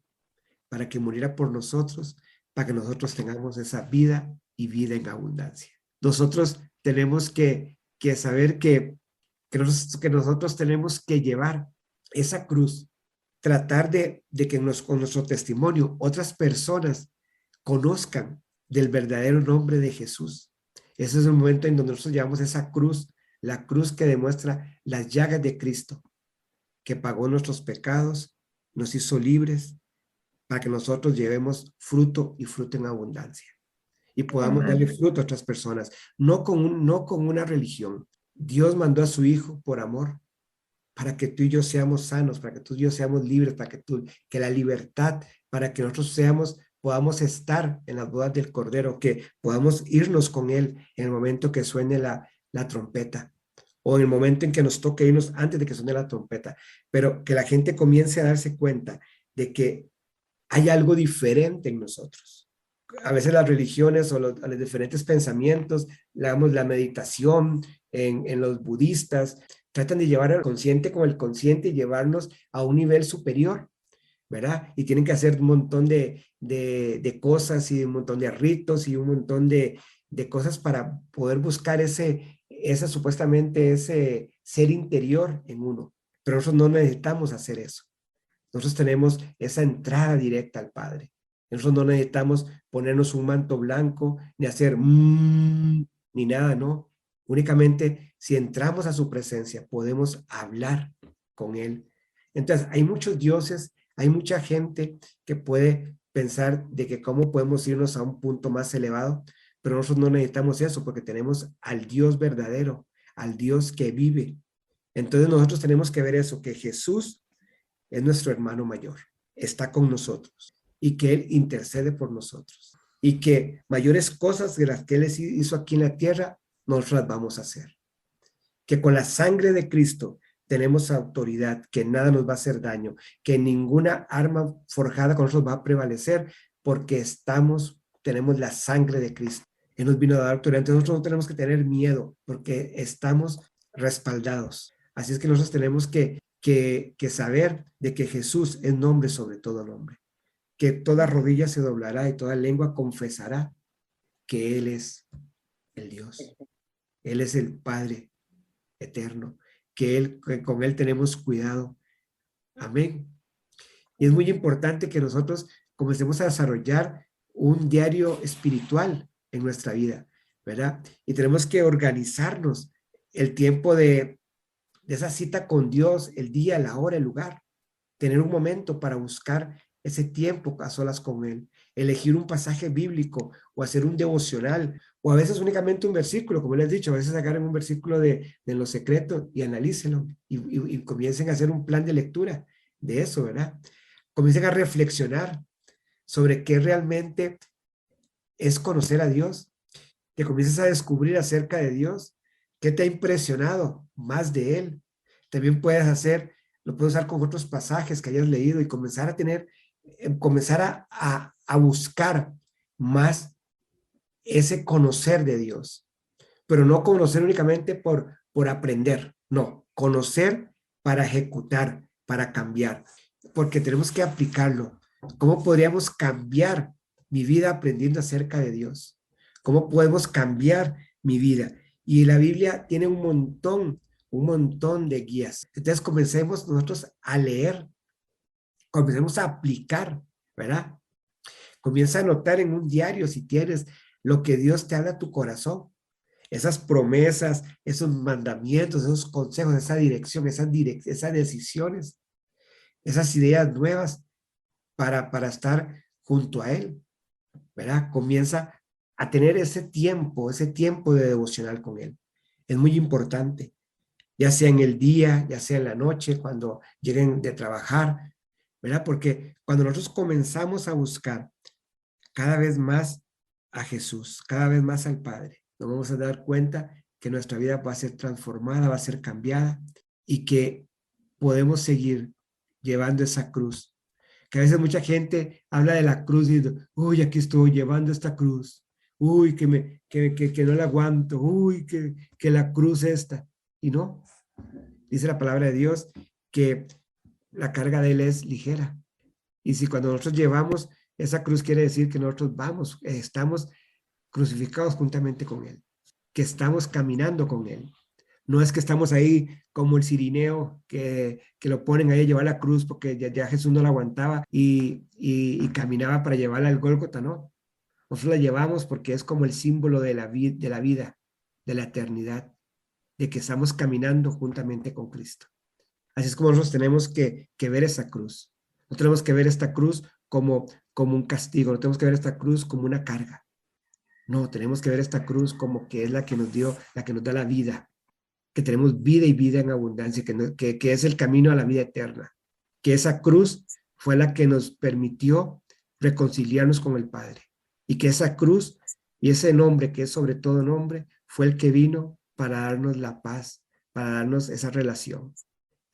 para que muriera por nosotros, para que nosotros tengamos esa vida y vida en abundancia. Nosotros tenemos que saber que nosotros tenemos que llevar esa cruz, tratar de que con nuestro testimonio otras personas conozcan del verdadero nombre de Jesús. Ese es el momento en donde nosotros llevamos esa cruz, la cruz que demuestra las llagas de Cristo, que pagó nuestros pecados, nos hizo libres, para que nosotros llevemos fruto y fruto en abundancia y podamos darle fruto a otras personas, no con una religión. Dios mandó a su Hijo por amor, para que tú y yo seamos sanos, para que tú y yo seamos libres, para que la libertad, para que nosotros podamos estar en las bodas del Cordero, que podamos irnos con Él en el momento que suene la trompeta, o en el momento en que nos toque irnos antes de que suene la trompeta, pero que la gente comience a darse cuenta de que hay algo diferente en nosotros. A veces las religiones o los diferentes pensamientos, la meditación en los budistas, tratan de llevar al consciente con el consciente y llevarnos a un nivel superior, ¿verdad? Y tienen que hacer un montón de cosas y un montón de ritos y un montón de cosas para poder buscar supuestamente ese ser interior en uno. Pero nosotros no necesitamos hacer eso. Nosotros tenemos esa entrada directa al Padre. Nosotros no necesitamos ponernos un manto blanco, ni hacer ni nada, ¿no? Únicamente si entramos a su presencia, podemos hablar con Él. Entonces, hay muchos dioses, hay mucha gente que puede pensar de que cómo podemos irnos a un punto más elevado, pero nosotros no necesitamos eso porque tenemos al Dios verdadero, al Dios que vive. Entonces, nosotros tenemos que ver eso, que Jesús es nuestro hermano mayor, está con nosotros y que Él intercede por nosotros y que mayores cosas de las que Él hizo aquí en la tierra, nosotros las vamos a hacer. Que con la sangre de Cristo tenemos autoridad, que nada nos va a hacer daño, que ninguna arma forjada con nosotros va a prevalecer porque tenemos la sangre de Cristo. Él nos vino a dar autoridad, entonces nosotros no tenemos que tener miedo porque estamos respaldados. Así es que nosotros tenemos que saber de que Jesús es nombre sobre todo nombre, que toda rodilla se doblará y toda lengua confesará que Él es el Dios, Él es el Padre eterno, que con Él tenemos cuidado. Amén. Y es muy importante que nosotros comencemos a desarrollar un diario espiritual en nuestra vida, ¿verdad? Y tenemos que organizarnos el tiempo de esa cita con Dios, el día, la hora, el lugar, tener un momento para buscar ese tiempo a solas con Él, elegir un pasaje bíblico o hacer un devocional, o a veces únicamente un versículo, como les he dicho, a veces agarren un versículo de lo secreto y analícenlo y comiencen a hacer un plan de lectura de eso, ¿verdad? Comiencen a reflexionar sobre qué realmente es conocer a Dios, que comiences a descubrir acerca de Dios. ¿Qué te ha impresionado más de Él? También lo puedes usar con otros pasajes que hayas leído y comenzar a buscar más ese conocer de Dios. Pero no conocer únicamente por aprender, no, conocer para ejecutar, para cambiar, porque tenemos que aplicarlo. ¿Cómo podríamos cambiar mi vida aprendiendo acerca de Dios? ¿Cómo podemos cambiar mi vida? Y la Biblia tiene un montón de guías. Entonces comencemos nosotros a leer, comencemos a aplicar, ¿verdad? Comienza a anotar en un diario si tienes lo que Dios te habla a tu corazón. Esas promesas, esos mandamientos, esos consejos, esa dirección, esas decisiones, esas ideas nuevas para estar junto a Él, ¿verdad? Comienza a tener ese tiempo de devocional con Él. Es muy importante, ya sea en el día, ya sea en la noche, cuando lleguen de trabajar, ¿verdad? Porque cuando nosotros comenzamos a buscar cada vez más a Jesús, cada vez más al Padre, nos vamos a dar cuenta que nuestra vida va a ser transformada, va a ser cambiada y que podemos seguir llevando esa cruz. Que a veces mucha gente habla de la cruz y dice, uy, aquí estoy llevando esta cruz. Uy, que no la aguanto. Uy, que la cruz esta. Y no, dice la palabra de Dios que la carga de Él es ligera. Y si cuando nosotros llevamos esa cruz, quiere decir que nosotros estamos crucificados juntamente con Él, que estamos caminando con Él. No es que estamos ahí como el cirineo que lo ponen ahí a llevar la cruz porque ya Jesús no la aguantaba y caminaba para llevarla al Gólgota, no. Nosotros la llevamos porque es como el símbolo de la vida, de la eternidad, de que estamos caminando juntamente con Cristo. Así es como nosotros tenemos que ver esa cruz. No tenemos que ver esta cruz como un castigo, no tenemos que ver esta cruz como una carga. No, tenemos que ver esta cruz como que es la que nos da la vida, que tenemos vida y vida en abundancia, que es el camino a la vida eterna, que esa cruz fue la que nos permitió reconciliarnos con el Padre, y que esa cruz y ese nombre, que es sobre todo nombre, fue el que vino para darnos la paz, para darnos esa relación.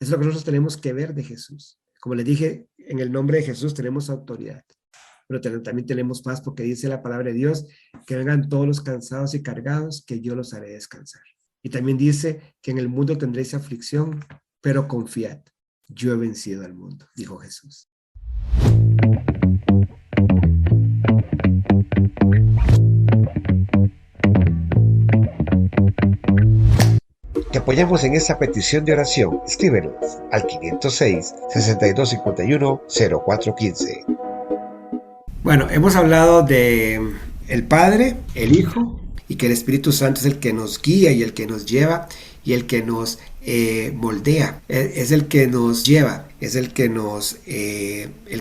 Eso es lo que nosotros tenemos que ver de Jesús. Como les dije, en el nombre de Jesús tenemos autoridad, pero también tenemos paz porque dice la palabra de Dios, que vengan todos los cansados y cargados, que yo los haré descansar. Y también dice que en el mundo tendréis aflicción, pero confiad, yo he vencido al mundo, dijo Jesús. Te apoyamos en esta petición de oración. Escríbenos al 506-6251-0415. Bueno, hemos hablado de el Padre, el Hijo, y que el Espíritu Santo es el que nos guía y el que nos lleva y el que nos moldea. Es el que nos lleva, es el que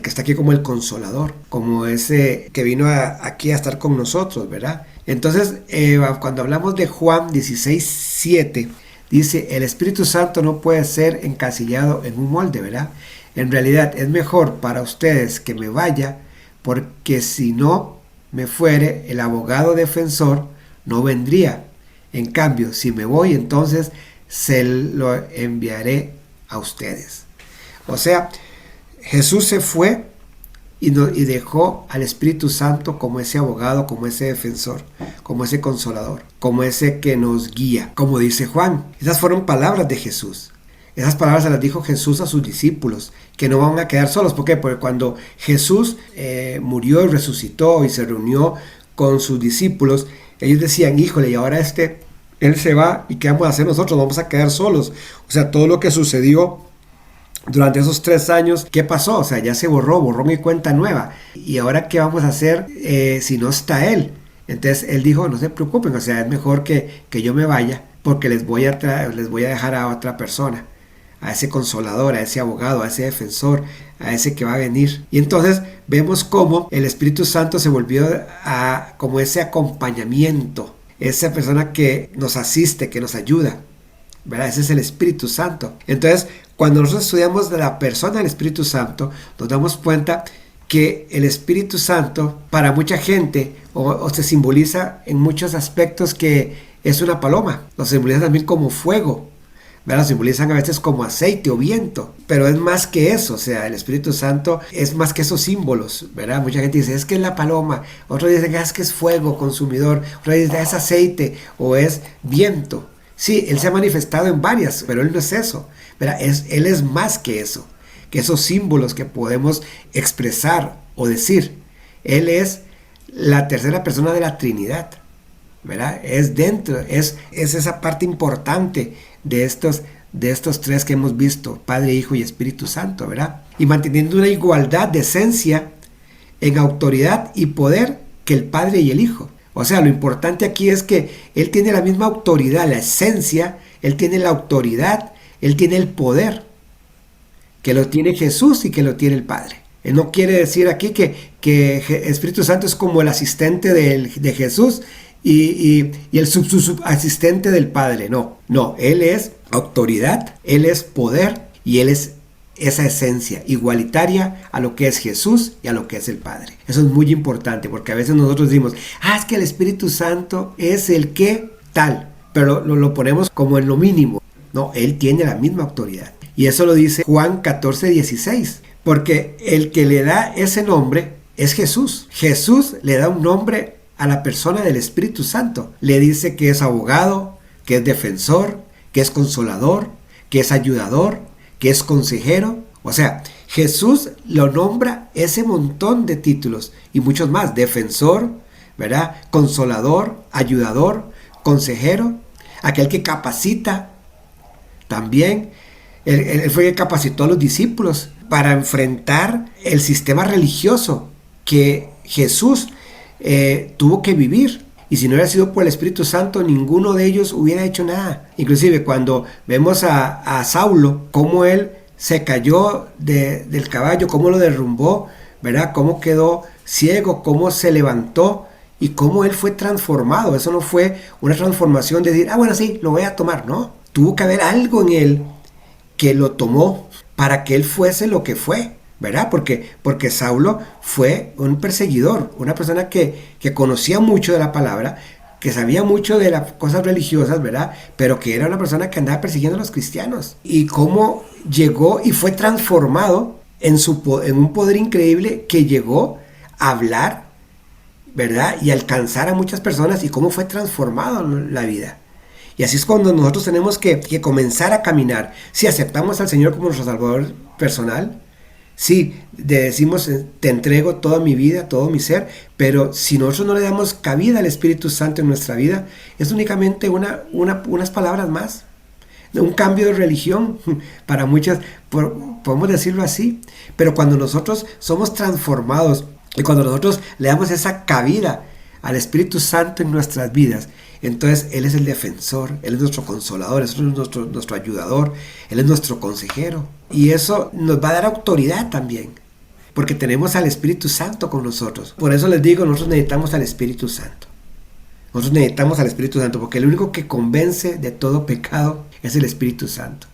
está aquí como el consolador, como ese que vino aquí a estar con nosotros, ¿verdad? Entonces, cuando hablamos de Juan 16:7, dice, el Espíritu Santo no puede ser encasillado en un molde, ¿verdad? En realidad es mejor para ustedes que me vaya, porque si no me fuere, el abogado defensor no vendría. En cambio, si me voy, entonces se lo enviaré a ustedes. O sea, Jesús se fue y dejó al Espíritu Santo como ese abogado, como ese defensor, como ese consolador, como ese que nos guía, como dice Juan. Esas fueron palabras de Jesús. Esas palabras se las dijo Jesús a sus discípulos, que no van a quedar solos. ¿Por qué? Porque cuando Jesús murió y resucitó y se reunió con sus discípulos, ellos decían, híjole, y ahora Él se va, ¿y qué vamos a hacer nosotros? Vamos a quedar solos. O sea, todo lo que sucedió durante esos 3 años, ¿qué pasó? O sea, ya se borró mi cuenta nueva. ¿Y ahora qué vamos a hacer si no está Él? Entonces Él dijo, no se preocupen, o sea, es mejor que yo me vaya, porque les voy a dejar a otra persona, a ese consolador, a ese abogado, a ese defensor, a ese que va a venir. Y entonces vemos cómo el Espíritu Santo se volvió como ese acompañamiento, esa persona que nos asiste, que nos ayuda, ¿verdad? Ese es el Espíritu Santo. Entonces, cuando nosotros estudiamos de la persona del Espíritu Santo, nos damos cuenta que el Espíritu Santo, para mucha gente, o se simboliza en muchos aspectos que es una paloma, lo simboliza también como fuego, ¿verdad? Lo simbolizan a veces como aceite o viento, pero es más que eso. O sea, el Espíritu Santo es más que esos símbolos, ¿verdad? Mucha gente dice, es que es la paloma, otros dicen, es que es fuego consumidor, otros dicen, es aceite o es viento. Sí, Él se ha manifestado en varias, pero Él no es eso, ¿verdad? Él es más que eso, que esos símbolos que podemos expresar o decir. Él es la tercera persona de la Trinidad, ¿verdad? Es dentro, es esa parte importante de estos 3 que hemos visto, Padre, Hijo y Espíritu Santo, ¿verdad? Y manteniendo una igualdad de esencia en autoridad y poder que el Padre y el Hijo. O sea, lo importante aquí es que Él tiene la misma autoridad, la esencia, Él tiene la autoridad, Él tiene el poder, que lo tiene Jesús y que lo tiene el Padre. Él no quiere decir aquí que Espíritu Santo es como el asistente de Jesús y el subasistente del Padre. No, Él es autoridad, Él es poder y Él es esa esencia igualitaria a lo que es Jesús y a lo que es el Padre. Eso es muy importante, porque a veces nosotros decimos, es que el Espíritu Santo es el que tal, pero lo ponemos como en lo mínimo. No, Él tiene la misma autoridad Y eso lo dice Juan 14:16. Porque el que le da ese nombre es Jesús. Jesús le da un nombre a la persona del Espíritu Santo. Le dice que es abogado, que es defensor, que es consolador, que es ayudador, que es consejero. O sea, Jesús lo nombra ese montón de títulos y muchos más. Defensor, ¿verdad? Consolador, ayudador, consejero, aquel que capacita. También él fue el que capacitó a los discípulos para enfrentar el sistema religioso que Jesús tuvo que vivir. Y si no hubiera sido por el Espíritu Santo, ninguno de ellos hubiera hecho nada. Inclusive cuando vemos a Saulo, cómo él se cayó del caballo, cómo lo derrumbó, ¿verdad? Cómo quedó ciego, cómo se levantó y cómo él fue transformado. Eso no fue una transformación de decir, bueno, sí, lo voy a tomar. No, tuvo que haber algo en él que lo tomó para que él fuese lo que fue, ¿verdad? Porque Saulo fue un perseguidor, una persona que conocía mucho de la palabra, que sabía mucho de las cosas religiosas, ¿verdad? Pero que era una persona que andaba persiguiendo a los cristianos. Y cómo llegó y fue transformado en un poder increíble que llegó a hablar, ¿verdad? Y alcanzar a muchas personas y cómo fue transformado la vida. Y así es cuando nosotros tenemos que comenzar a caminar. Si aceptamos al Señor como nuestro Salvador personal, sí, decimos, te entrego toda mi vida, todo mi ser, pero si nosotros no le damos cabida al Espíritu Santo en nuestra vida, es únicamente unas palabras más, un cambio de religión para muchas, podemos decirlo así, pero cuando nosotros somos transformados y cuando nosotros le damos esa cabida al Espíritu Santo en nuestras vidas, entonces Él es el defensor, Él es nuestro consolador, Él es nuestro ayudador, Él es nuestro consejero. Y eso nos va a dar autoridad también, porque tenemos al Espíritu Santo con nosotros. Por eso les digo, nosotros necesitamos al Espíritu Santo. Nosotros necesitamos al Espíritu Santo, porque el único que convence de todo pecado es el Espíritu Santo.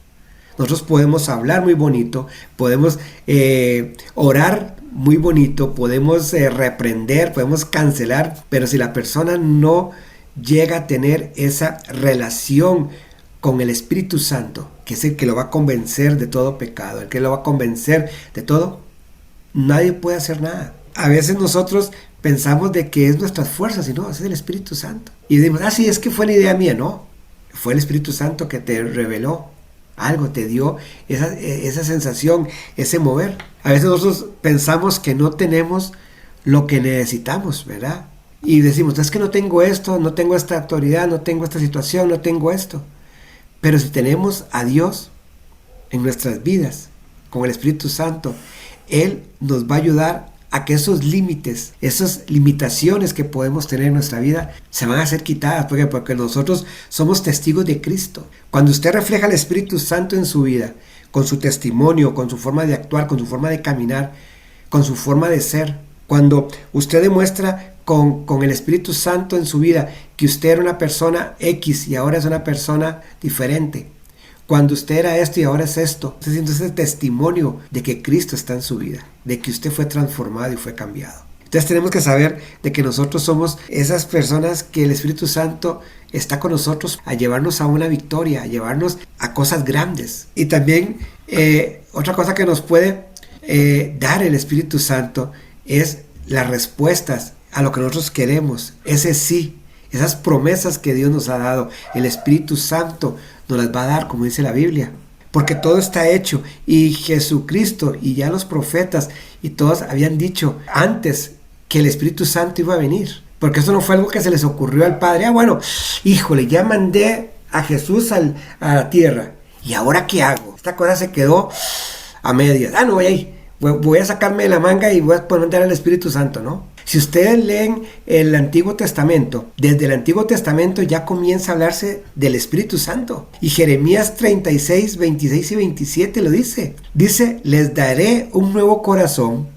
Nosotros podemos hablar muy bonito, podemos orar muy bonito, podemos reprender, podemos cancelar, pero si la persona no llega a tener esa relación con el Espíritu Santo, que es el que lo va a convencer de todo pecado, el que lo va a convencer de todo, nadie puede hacer nada. A veces nosotros pensamos de que es nuestras fuerzas y no, es el Espíritu Santo. Y decimos, sí, es que fue la idea mía. No, fue el Espíritu Santo que te reveló algo, te dio esa sensación, ese mover. A veces nosotros pensamos que no tenemos lo que necesitamos, ¿verdad? Y decimos, es que no tengo esto, no tengo esta autoridad, no tengo esta situación, no tengo esto. Pero si tenemos a Dios en nuestras vidas, con el Espíritu Santo, Él nos va a ayudar a que esos límites, esas limitaciones que podemos tener en nuestra vida, se van a ser quitadas. Porque nosotros somos testigos de Cristo. Cuando usted refleja el Espíritu Santo en su vida, con su testimonio, con su forma de actuar, con su forma de caminar, con su forma de ser, cuando usted demuestra con el Espíritu Santo en su vida que usted era una persona X y ahora es una persona diferente, cuando usted era esto y ahora es esto, usted siente ese testimonio de que Cristo está en su vida, de que usted fue transformado y fue cambiado. Entonces tenemos que saber de que nosotros somos esas personas que el Espíritu Santo está con nosotros a llevarnos a una victoria, a llevarnos a cosas grandes. Y también otra cosa que nos puede dar el Espíritu Santo es las respuestas a lo que nosotros queremos, ese sí, esas promesas que Dios nos ha dado. El Espíritu Santo nos las va a dar, como dice la Biblia, porque todo está hecho, y Jesucristo y ya los profetas y todos habían dicho antes que el Espíritu Santo iba a venir, porque eso no fue algo que se les ocurrió al Padre. Bueno, híjole, ya mandé a Jesús a la tierra, ¿y ahora qué hago? Esta cosa se quedó a medias. No voy a sacarme de la manga y voy a poner al Espíritu Santo, ¿no? Si ustedes leen el Antiguo Testamento, desde el Antiguo Testamento ya comienza a hablarse del Espíritu Santo. Y Jeremías 36, 26 y 27 lo dice. Dice, les daré un nuevo corazón,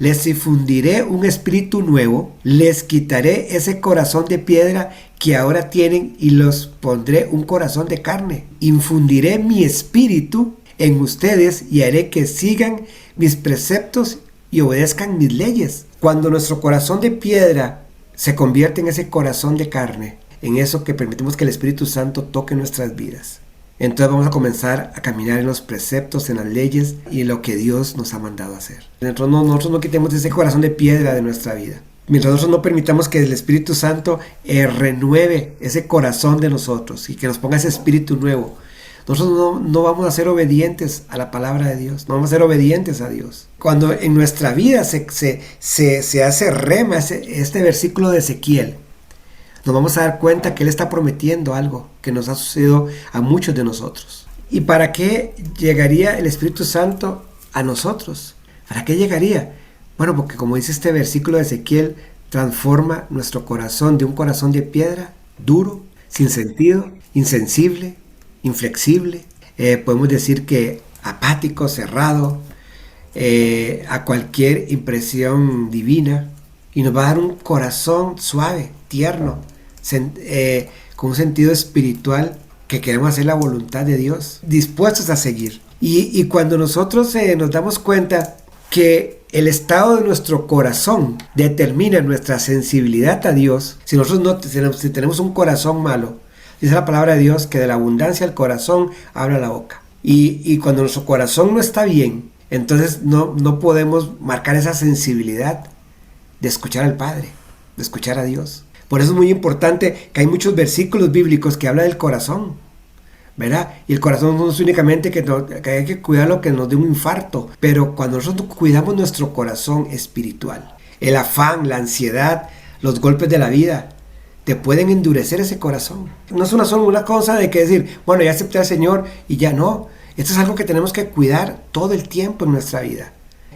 les infundiré un espíritu nuevo, les quitaré ese corazón de piedra que ahora tienen y los pondré un corazón de carne. Infundiré mi espíritu en ustedes y haré que sigan mis preceptos y obedezcan mis leyes. Cuando nuestro corazón de piedra se convierte en ese corazón de carne, en eso que permitimos que el Espíritu Santo toque nuestras vidas, entonces vamos a comenzar a caminar en los preceptos, en las leyes y en lo que Dios nos ha mandado a hacer. Nosotros no quitemos ese corazón de piedra de nuestra vida. Mientras nosotros no permitamos que el Espíritu Santo renueve ese corazón de nosotros y que nos ponga ese espíritu nuevo, nosotros no vamos a ser obedientes a la palabra de Dios, no vamos a ser obedientes a Dios. Cuando en nuestra vida se hace rema este versículo de Ezequiel, nos vamos a dar cuenta que Él está prometiendo algo que nos ha sucedido a muchos de nosotros. ¿Y para qué llegaría el Espíritu Santo a nosotros? ¿Para qué llegaría? Bueno, porque como dice este versículo de Ezequiel, transforma nuestro corazón de un corazón de piedra, duro, sin sentido, insensible, inflexible. Podemos decir que apático, cerrado, a cualquier impresión divina. Y nos va a dar un corazón suave, tierno, con un sentido espiritual que queremos hacer la voluntad de Dios, dispuestos a seguir. Y cuando nosotros nos damos cuenta que el estado de nuestro corazón determina nuestra sensibilidad a Dios, si tenemos un corazón malo, dice la palabra de Dios que de la abundancia del corazón habla la boca. Y cuando nuestro corazón no está bien, entonces no podemos marcar esa sensibilidad de escuchar al Padre, de escuchar a Dios. Por eso es muy importante que hay muchos versículos bíblicos que hablan del corazón, ¿verdad? Y el corazón no es únicamente que hay que cuidarlo, que nos dé un infarto, pero cuando nosotros cuidamos nuestro corazón espiritual, el afán, la ansiedad, los golpes de la vida, te pueden endurecer ese corazón. No es solo una cosa de que decir, bueno, ya acepté al Señor y ya no. Esto es algo que tenemos que cuidar todo el tiempo en nuestra vida.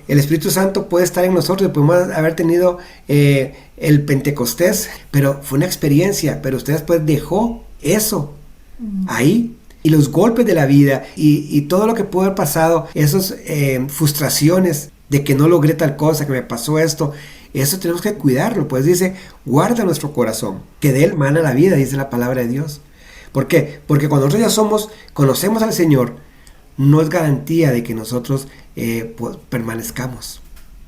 El Espíritu Santo puede estar en nosotros, podemos haber tenido el Pentecostés, pero fue una experiencia, pero usted después dejó eso ahí. Y los golpes de la vida y todo lo que pudo haber pasado, esas frustraciones de que no logré tal cosa, que me pasó esto, eso tenemos que cuidarlo. Pues dice, guarda nuestro corazón, que de él mana la vida, dice la palabra de Dios. ¿Por qué? Porque cuando nosotros ya conocemos al Señor, no es garantía de que nosotros pues, permanezcamos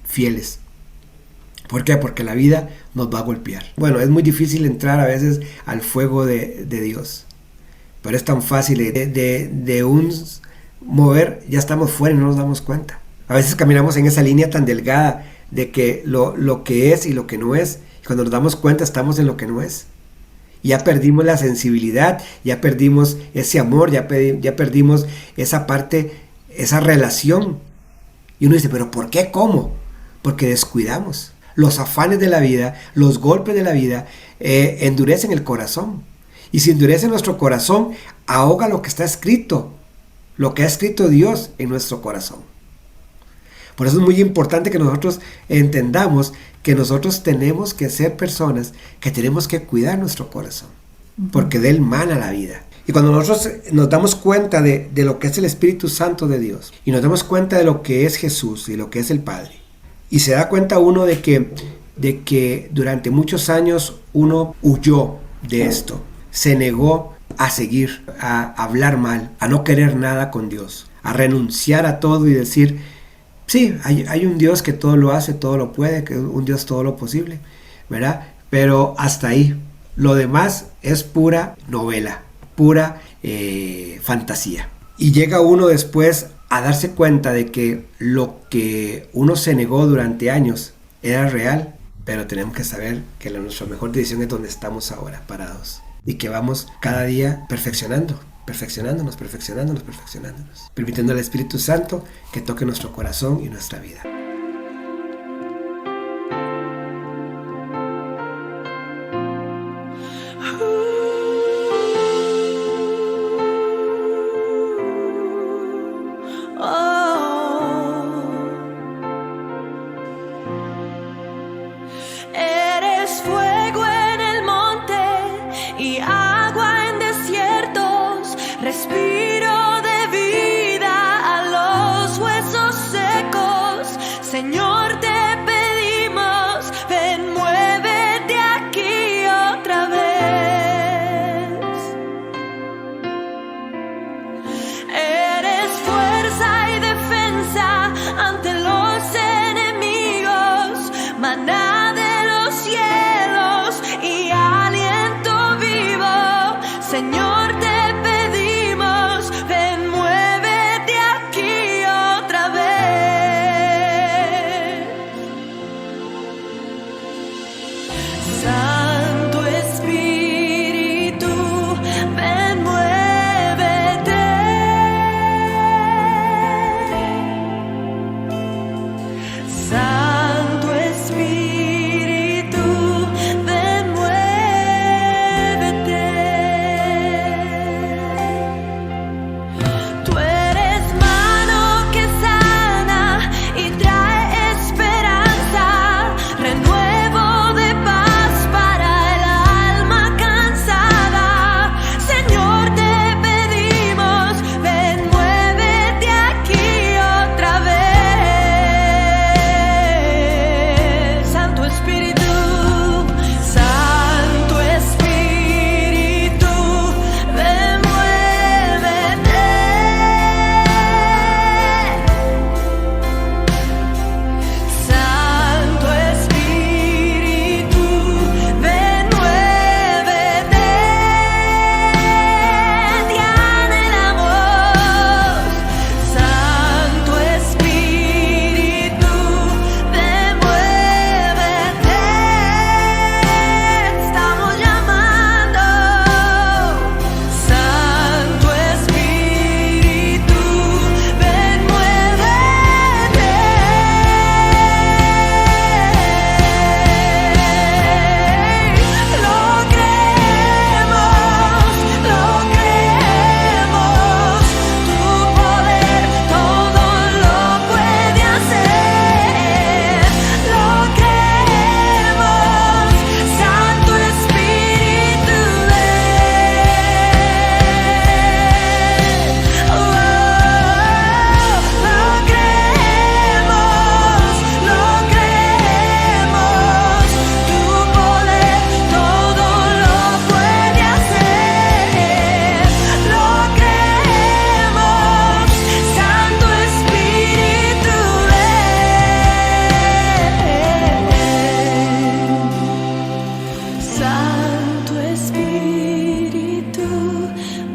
fieles. ¿Por qué? Porque la vida nos va a golpear. Bueno, es muy difícil entrar a veces al fuego de Dios, pero es tan fácil de un mover, ya estamos fuera y no nos damos cuenta. A veces caminamos en esa línea tan delgada de que lo que es y lo que no es, y cuando nos damos cuenta estamos en lo que no es. Ya perdimos la sensibilidad, ya perdimos ese amor, ya perdimos esa parte, esa relación. Y uno dice, ¿pero por qué? ¿Cómo? Porque descuidamos. Los afanes de la vida, los golpes de la vida endurecen el corazón. Y si endurece nuestro corazón, ahoga lo que está escrito, lo que ha escrito Dios en nuestro corazón. Por eso es muy importante que nosotros entendamos que nosotros tenemos que ser personas que tenemos que cuidar nuestro corazón, porque de él mana la vida. Y cuando nosotros nos damos cuenta de lo que es el Espíritu Santo de Dios, y nos damos cuenta de lo que es Jesús y lo que es el Padre, y se da cuenta uno de que durante muchos años uno huyó de esto, se negó a seguir, a hablar mal, a no querer nada con Dios, a renunciar a todo y decir, sí, hay un Dios que todo lo hace, todo lo puede, que es un Dios todo lo posible, ¿verdad? Pero hasta ahí. Lo demás es pura novela, pura fantasía. Y llega uno después a darse cuenta de que lo que uno se negó durante años era real, pero tenemos que saber que nuestra mejor decisión es donde estamos ahora, parados. Y que vamos cada día perfeccionándonos, permitiendo al Espíritu Santo que toque nuestro corazón y nuestra vida. Respiro de vida a los huesos secos,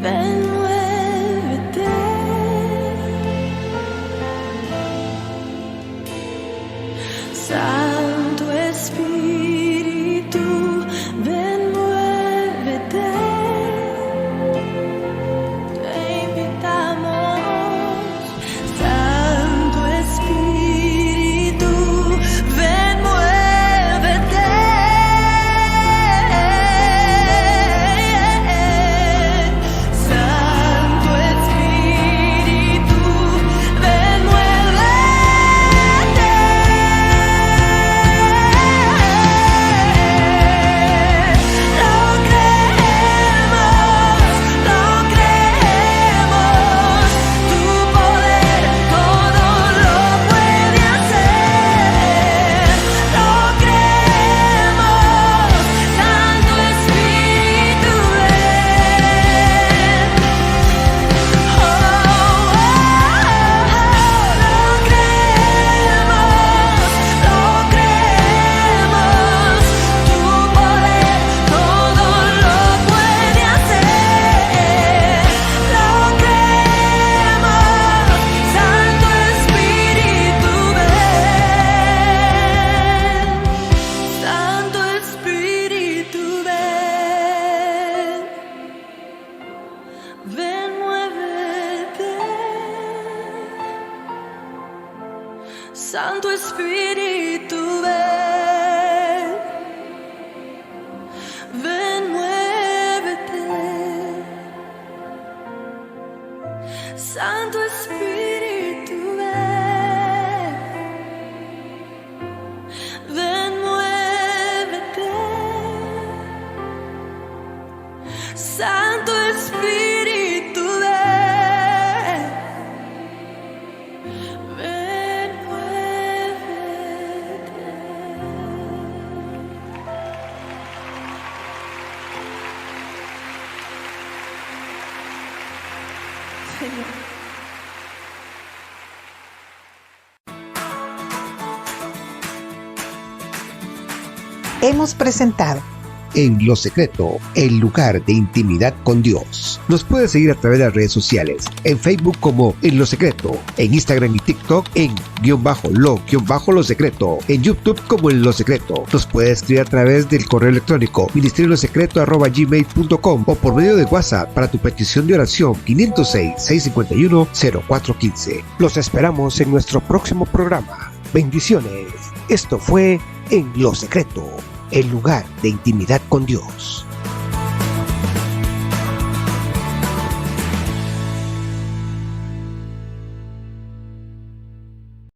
ven, muévete. Santo Espíritu, ven, muévete. Te invitamos, Santo Espíritu, ven, muévete. Santo Espíritu, ven, muévete. Lo creemos, tu poder todo lo puede hacer. Lo creemos, Santo Espíritu, ven. Lo creemos, tu poder todo lo puede hacer. Lo creemos, Santo Espíritu, ven. Santo Espíritu, ven. Ven, muévete. Santo Espíritu, ven. Ven, muévete. Santo Espíritu, ven. Ven, muévete. Santo Espíritu, ven. Ven, muévete. Señor. Hemos presentado En lo secreto, el lugar de intimidad con Dios. Nos puedes seguir a través de las redes sociales, en Facebook como En lo secreto, en Instagram y TikTok en _lo secreto, en YouTube como En lo secreto. Nos puedes escribir a través del correo electrónico ministeriolosecreto@gmail.com o por medio de WhatsApp para tu petición de oración 506-651-0415. Los esperamos en nuestro próximo programa. Bendiciones. Esto fue En lo secreto, el lugar de intimidad con Dios.